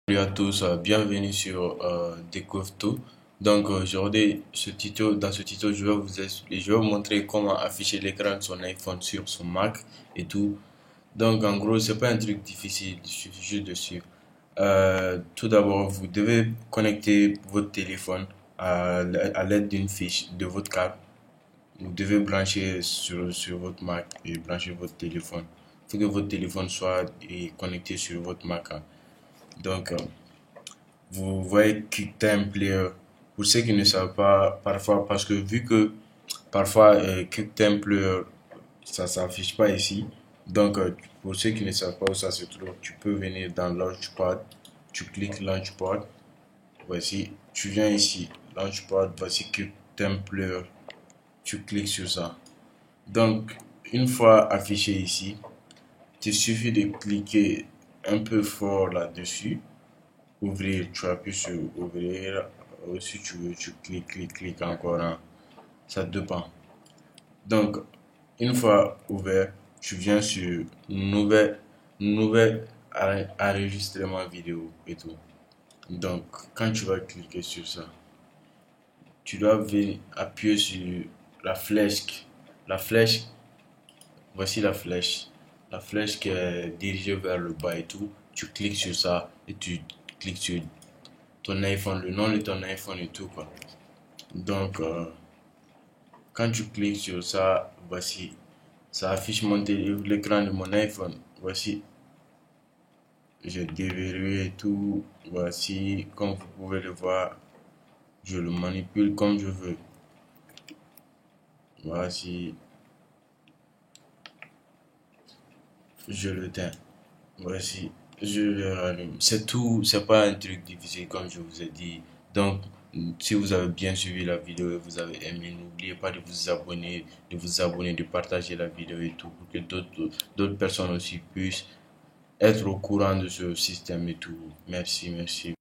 Salut à tous, bienvenue sur Découvre Tout. Donc aujourd'hui, dans ce tuto, je vais vous montrer comment afficher l'écran de son iPhone sur son Mac et tout. Donc en gros, c'est pas un truc difficile, il suffit juste de suivre. Tout d'abord, vous devez connecter votre téléphone à l'aide d'une fiche de votre câble. Vous devez brancher sur votre Mac et brancher votre téléphone. Il faut que votre téléphone soit connecté sur votre Mac, hein. Donc, vous voyez QuickTime Player. Pour ceux qui ne savent pas, parfois, parce que vu que parfois QuickTime Player, ça s'affiche pas ici. Donc, pour ceux qui ne savent pas où ça se trouve, tu peux venir dans Launchpad. Tu cliques Launchpad. Voici, tu viens ici. Launchpad, voici QuickTime Player. Tu cliques sur ça. Donc, une fois affiché ici, il suffit de cliquer un peu fort là-dessus. Ouvrir, tu appuies sur ouvrir. Si tu veux, tu cliques encore, hein. Ça dépend. Donc, une fois ouvert, tu viens sur nouvel enregistrement vidéo et tout. Donc, quand tu vas cliquer sur ça, tu dois venir appuyer sur la flèche. La flèche, voici la flèche. La flèche qui est dirigée vers le bas et tout. Tu cliques sur ça et tu cliques sur ton iPhone, le nom de ton iPhone et tout, quoi. Donc, quand tu cliques sur ça, voici, ça affiche l'écran de mon iPhone. Voici, j'ai déverrouillé tout. Voici, comme vous pouvez le voir, je le manipule comme je veux. Voici, je le teins. Voici, je le rallume. C'est tout, c'est pas un truc difficile comme je vous ai dit. Donc, si vous avez bien suivi la vidéo et vous avez aimé, n'oubliez pas de vous abonner, de partager la vidéo et tout pour que d'autres personnes aussi puissent être au courant de ce système et tout. Merci, merci.